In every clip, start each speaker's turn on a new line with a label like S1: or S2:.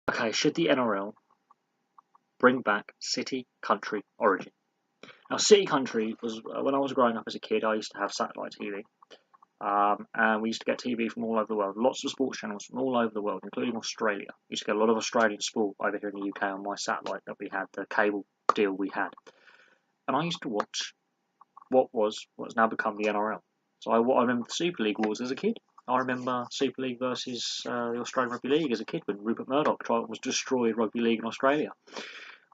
S1: Okay, should the NRL bring back city, country, origin? Now, city country was when I was growing up as a kid. I used to have satellite TV, and we used to get TV from all over the world. Lots of sports channels from all over the world, including Australia. We used to get a lot of Australian sport over here in the UK on my satellite that we had, the cable deal we had. And I used to watch what's now become the NRL. So I remember the Super League wars as a kid. I remember Super League versus the Australian Rugby League as a kid when Rupert Murdoch was destroyed Rugby League in Australia.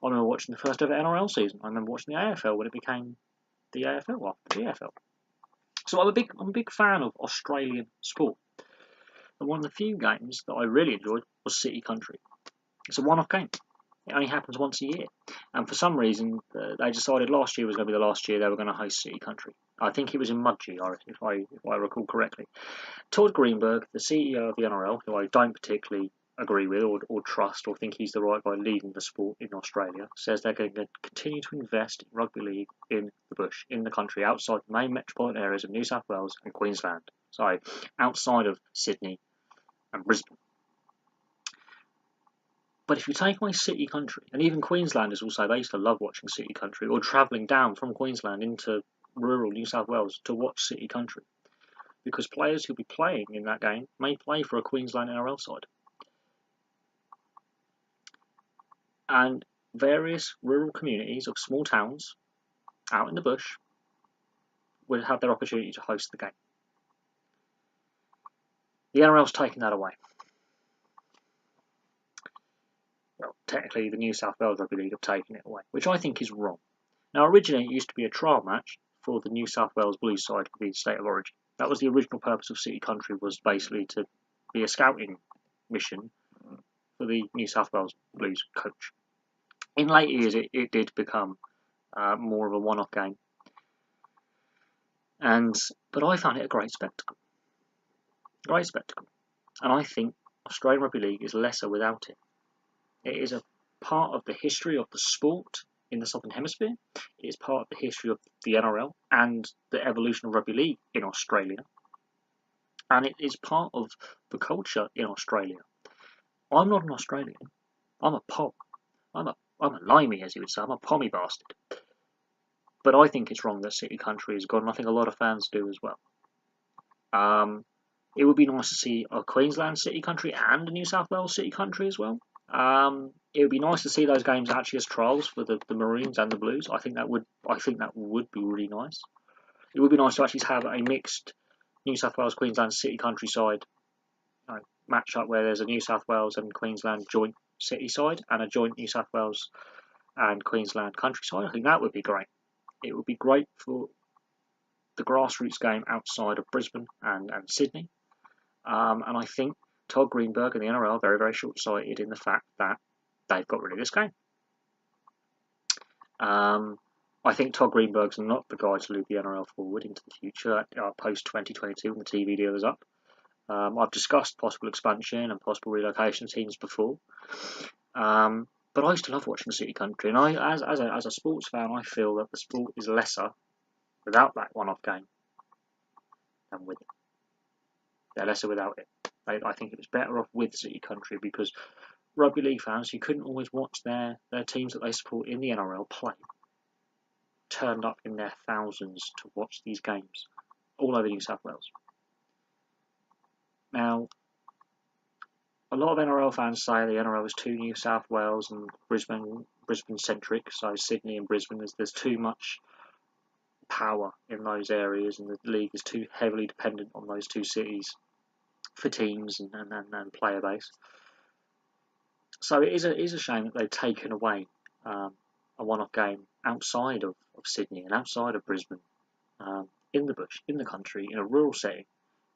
S1: I remember watching the first ever NRL season. I remember watching the AFL when it became the AFL after the AFL. So I'm a big fan of Australian sport. And one of the few games that I really enjoyed was City Country. It's a one-off game. It only happens once a year. And for some reason, they decided last year was going to be the last year they were going to host City Country. I think it was in Mudgee, if I recall correctly. Todd Greenberg, the CEO of the NRL, who I don't particularly agree with or trust or think he's the right guy leading the sport in Australia, says they're going to continue to invest in rugby league in the bush, in the country, outside the main metropolitan areas of New South Wales and Queensland. So outside of Sydney and Brisbane. But if you take away city country, and even Queenslanders will say they used to love watching city country or travelling down from Queensland into rural New South Wales to watch city country, because players who'll be playing in that game may play for a Queensland NRL side. And various rural communities of small towns out in the bush would have their opportunity to host the game. The NRL's taken that away. Well, technically the New South Wales Rugby League have taken it away, which I think is wrong. Now, originally it used to be a trial match for the New South Wales Blues side for the state of origin. That was the original purpose of City Country, was basically to be a scouting mission for the New South Wales Blues coach. In later years, it did become more of a one-off game, but I found it a great spectacle, and I think Australian Rugby League is lesser without it. It is a part of the history of the sport in the Southern Hemisphere. It is part of the history of the NRL and the evolution of rugby league in Australia, and it is part of the culture in Australia. I'm not an Australian. I'm a pom. I'm a limey, as you would say. I'm a pommy bastard. But I think it's wrong that City Country is gone, and I think a lot of fans do as well. It would be nice to see a Queensland City Country and a New South Wales City Country as well. It would be nice to see those games actually as trials for the Maroons and the Blues. I think that would be really nice. It would be nice to actually have a mixed New South Wales Queensland City Country side match up where there's a New South Wales and Queensland joint city side and a joint New South Wales and Queensland countryside. I think that would be great. It would be great for the grassroots game outside of Brisbane and Sydney. And I think Todd Greenberg and the NRL are very, very short-sighted in the fact that they've got rid of this game. I think Todd Greenberg's not the guy to lead the NRL forward into the future post-2022 when the TV deal is up. I've discussed possible expansion and possible relocation teams before. But I used to love watching City Country, and as a sports fan, I feel that the sport is lesser without that one-off game than with it. They're lesser without it. I think it was better off with City Country, because rugby league fans who couldn't always watch their teams that they support in the NRL play turned up in their thousands to watch these games all over New South Wales. Now, a lot of NRL fans say the NRL is too New South Wales and Brisbane centric, so Sydney and Brisbane, there's too much power in those areas, and the league is too heavily dependent on those two cities for teams and player base. So it is a shame that they've taken away a one-off game outside of Sydney and outside of Brisbane, in the bush, in the country, in a rural setting,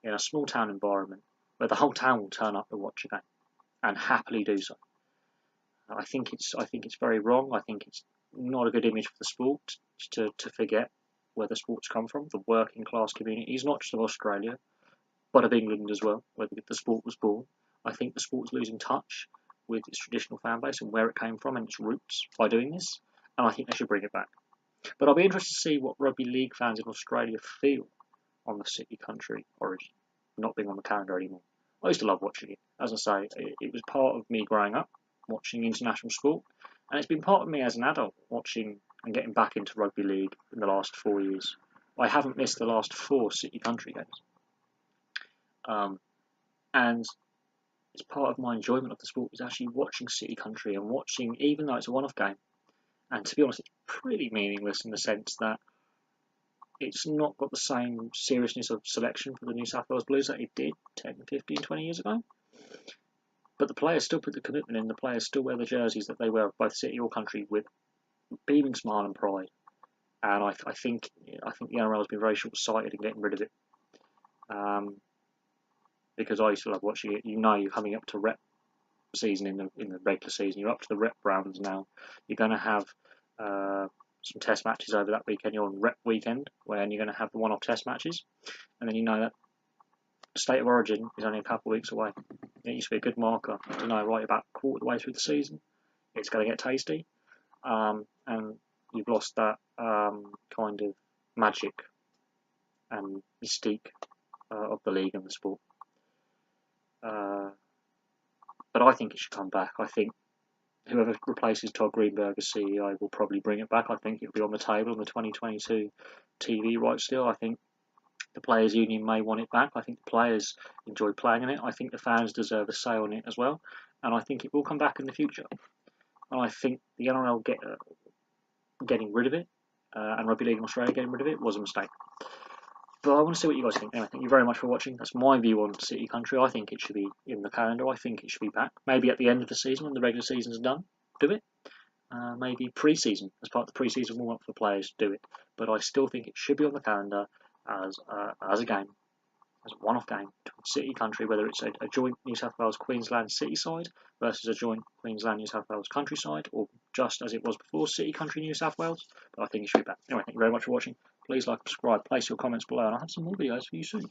S1: in a small town environment, where the whole town will turn up to watch a game and happily do so. I think it's very wrong. I think it's not a good image for the sport to forget where the sports come from, the working class communities, not just of Australia, but of England as well, where the sport was born. I think the sport's losing touch with its traditional fan base and where it came from and its roots by doing this, and I think they should bring it back. But I'll be interested to see what rugby league fans in Australia feel on the City Country origin not being on the calendar anymore. I used to love watching it. As I say, it was part of me growing up. watching international sport, and it's been part of me as an adult watching and getting back into rugby league in the last 4 years. I haven't missed the last 4 City Country games, and it's part of my enjoyment of the sport is actually watching City Country and watching, even though it's a one-off game. And to be honest, it's pretty meaningless in the sense that it's not got the same seriousness of selection for the New South Wales Blues that it did 10, 15, 20 years ago. But the players still put the commitment in. The players still wear the jerseys that they wear, both City or Country, with beaming smile and pride. And I think the NRL has been very short-sighted in getting rid of it. Because I used to love watching it. You know, you're coming up to rep season in the regular season. You're up to the rep rounds now. You're going to have some test matches over that weekend. You're on rep weekend, where you're going to have the one-off test matches, and then you know that State of Origin is only a couple of weeks away. It used to be a good marker to know right about a quarter of the way through the season it's going to get tasty, and you've lost that kind of magic and mystique of the league and the sport. But I think it should come back. I think whoever replaces Todd Greenberg as CEO will probably bring it back. I think it'll be on the table in the 2022 TV rights still. I think the Players' Union may want it back. I think the players enjoy playing in it. I think the fans deserve a say on it as well. And I think it will come back in the future. And I think the NRL getting rid of it and Rugby League in Australia getting rid of it was a mistake. But I want to see what you guys think. Anyway, thank you very much for watching. That's my view on City Country. I think it should be in the calendar. I think it should be back. Maybe at the end of the season when the regular season's done, do it. Maybe pre-season, as part of the pre-season warm-up for players, do it. But I still think it should be on the calendar as a game, as a one-off game between City Country, whether it's a joint New South Wales Queensland City side versus a joint Queensland New South Wales Country side, or just as it was before, City Country New South Wales. But I think it should be back. Anyway, thank you very much for watching. Please like and subscribe, place your comments below, and I'll have some more videos for you soon.